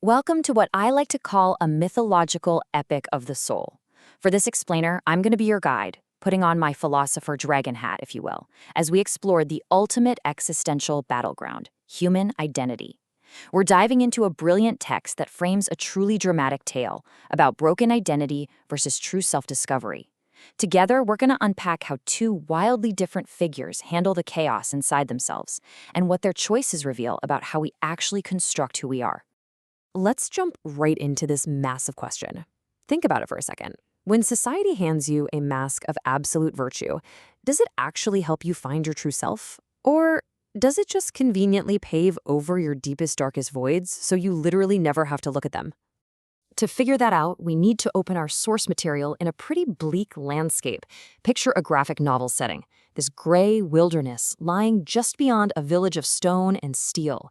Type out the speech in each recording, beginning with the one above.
Welcome to what I like to call a mythological epic of the soul. For this explainer, I'm going to be your guide, putting on my philosopher dragon hat, if you will, as we explore the ultimate existential battleground, human identity. We're diving into a brilliant text that frames a truly dramatic tale about broken identity versus true self-discovery. Together, we're going to unpack how two wildly different figures handle the chaos inside themselves and what their choices reveal about how we actually construct who we are. Let's jump right into this massive question. Think about it for a second. When society hands you a mask of absolute virtue, does it actually help you find your true self? Or does it just conveniently pave over your deepest, darkest voids so you literally never have to look at them? To figure that out, we need to open our source material in a pretty bleak landscape. Picture a graphic novel setting, this gray wilderness lying just beyond a village of stone and steel.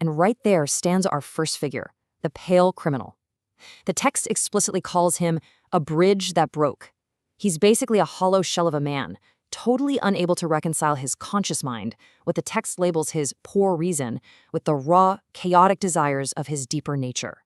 And right there stands our first figure, the pale criminal. The text explicitly calls him a bridge that broke. He's basically a hollow shell of a man, totally unable to reconcile his conscious mind, what the text labels his poor reason, with the raw, chaotic desires of his deeper nature.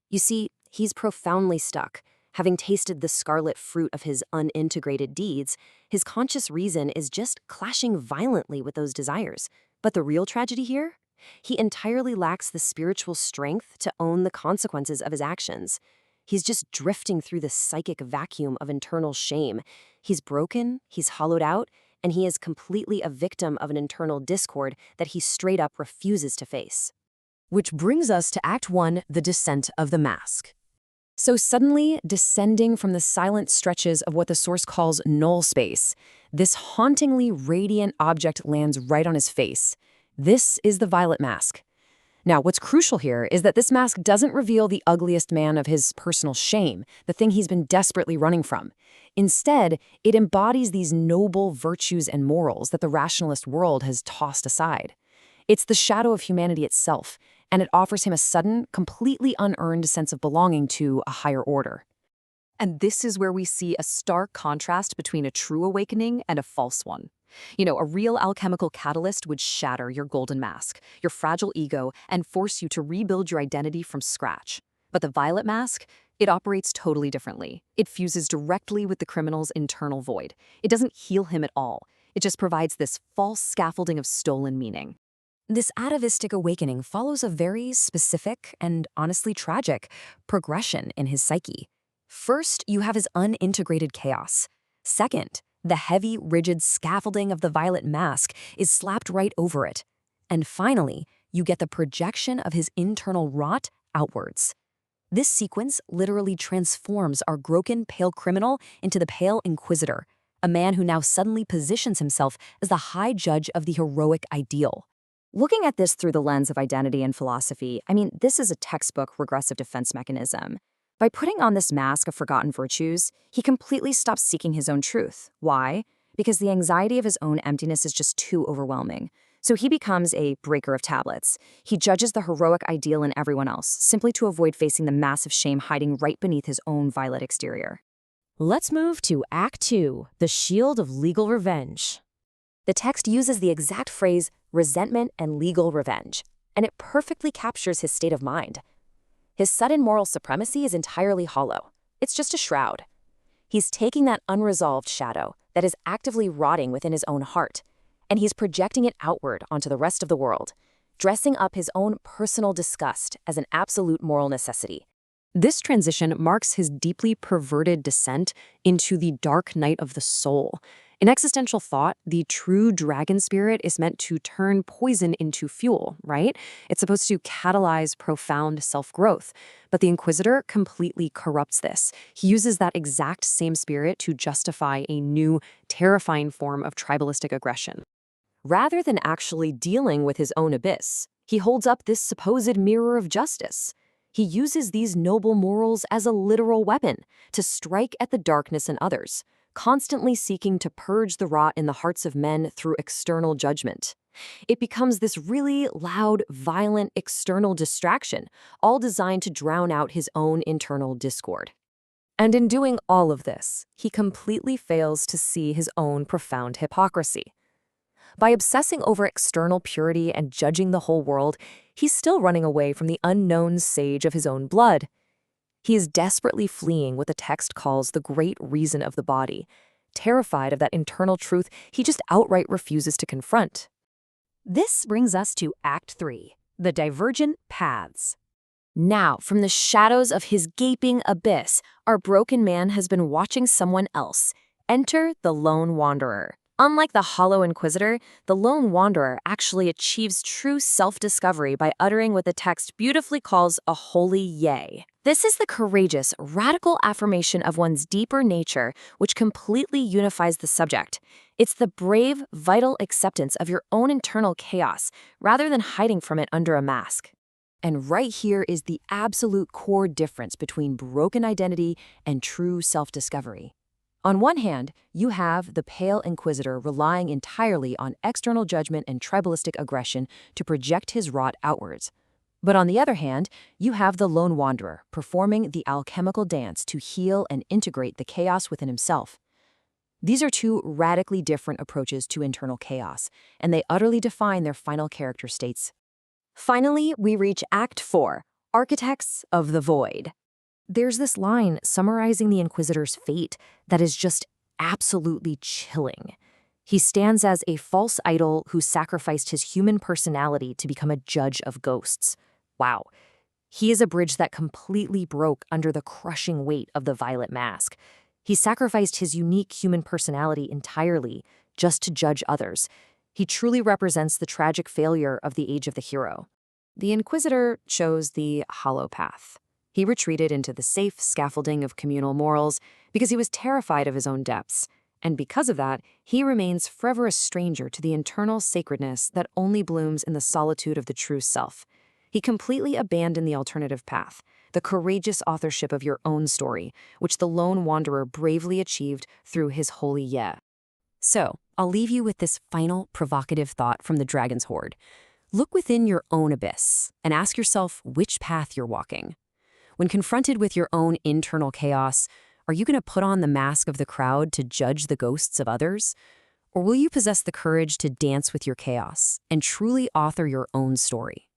You see, he's profoundly stuck. Having tasted the scarlet fruit of his unintegrated deeds, his conscious reason is just clashing violently with those desires. But the real tragedy here? He entirely lacks the spiritual strength to own the consequences of his actions. He's just drifting through the psychic vacuum of internal shame. He's broken, he's hollowed out, and he is completely a victim of an internal discord that he straight up refuses to face. Which brings us to Act 1, the descent of the mask. So suddenly, descending from the silent stretches of what the source calls null space, this hauntingly radiant object lands right on his face. This is the violet mask. Now, what's crucial here is that this mask doesn't reveal the ugliest man of his personal shame, the thing he's been desperately running from. Instead, it embodies these noble virtues and morals that the rationalist world has tossed aside. It's the shadow of humanity itself, and it offers him a sudden, completely unearned sense of belonging to a higher order. And this is where we see a stark contrast between a true awakening and a false one. A real alchemical catalyst would shatter your golden mask, your fragile ego, and force you to rebuild your identity from scratch. But the violet mask, it operates totally differently. It fuses directly with the criminal's internal void. It doesn't heal him at all. It just provides this false scaffolding of stolen meaning. This atavistic awakening follows a very specific and honestly tragic progression in his psyche. First, you have his unintegrated chaos. Second, the heavy, rigid scaffolding of the violet mask is slapped right over it. And finally, you get the projection of his internal rot outwards. This sequence literally transforms our broken, pale criminal into the pale inquisitor, a man who now suddenly positions himself as the high judge of the heroic ideal. Looking at this through the lens of identity and philosophy, this is a textbook regressive defense mechanism. By putting on this mask of forgotten virtues, he completely stops seeking his own truth. Why? Because the anxiety of his own emptiness is just too overwhelming. So he becomes a breaker of tablets. He judges the heroic ideal in everyone else, simply to avoid facing the massive shame hiding right beneath his own violet exterior. Let's move to Act 2, the shield of legal revenge. The text uses the exact phrase, resentment and legal revenge, and it perfectly captures his state of mind. His sudden moral supremacy is entirely hollow. It's just a shroud. He's taking that unresolved shadow that is actively rotting within his own heart, and he's projecting it outward onto the rest of the world, dressing up his own personal disgust as an absolute moral necessity. This transition marks his deeply perverted descent into the dark night of the soul. In existential thought, the true dragon spirit is meant to turn poison into fuel, right? It's supposed to catalyze profound self-growth. But the Inquisitor completely corrupts this. He uses that exact same spirit to justify a new, terrifying form of tribalistic aggression. Rather than actually dealing with his own abyss, he holds up this supposed mirror of justice. He uses these noble morals as a literal weapon to strike at the darkness in others, constantly seeking to purge the rot in the hearts of men through external judgment. It becomes this really loud, violent external distraction, all designed to drown out his own internal discord. And in doing all of this, he completely fails to see his own profound hypocrisy. By obsessing over external purity and judging the whole world, he's still running away from the unknown sage of his own blood. He is desperately fleeing what the text calls the great reason of the body. Terrified of that internal truth, he just outright refuses to confront. This brings us to Act 3, the divergent paths. Now, from the shadows of his gaping abyss, our broken man has been watching someone else. Enter the Lone Wanderer. Unlike the Hollow Inquisitor, the Lone Wanderer actually achieves true self-discovery by uttering what the text beautifully calls a holy yea. This is the courageous, radical affirmation of one's deeper nature, which completely unifies the subject. It's the brave, vital acceptance of your own internal chaos, rather than hiding from it under a mask. And right here is the absolute core difference between broken identity and true self-discovery. On one hand, you have the Pale Inquisitor relying entirely on external judgment and tribalistic aggression to project his rot outwards. But on the other hand, you have the Lone Wanderer performing the alchemical dance to heal and integrate the chaos within himself. These are two radically different approaches to internal chaos, and they utterly define their final character states. Finally, we reach Act 4, Architects of the Void. There's this line summarizing the Inquisitor's fate that is just absolutely chilling. He stands as a false idol who sacrificed his human personality to become a judge of ghosts. Wow. He is a bridge that completely broke under the crushing weight of the Violet Mask. He sacrificed his unique human personality entirely just to judge others. He truly represents the tragic failure of the Age of the Hero. The Inquisitor chose the hollow path. He retreated into the safe scaffolding of communal morals because he was terrified of his own depths. And because of that, he remains forever a stranger to the internal sacredness that only blooms in the solitude of the true self. He completely abandoned the alternative path, the courageous authorship of your own story, which the Lone Wanderer bravely achieved through his holy yeah. So, I'll leave you with this final provocative thought from the Dragon's Hoard. Look within your own abyss and ask yourself which path you're walking. When confronted with your own internal chaos, are you going to put on the mask of the crowd to judge the ghosts of others? Or will you possess the courage to dance with your chaos and truly author your own story?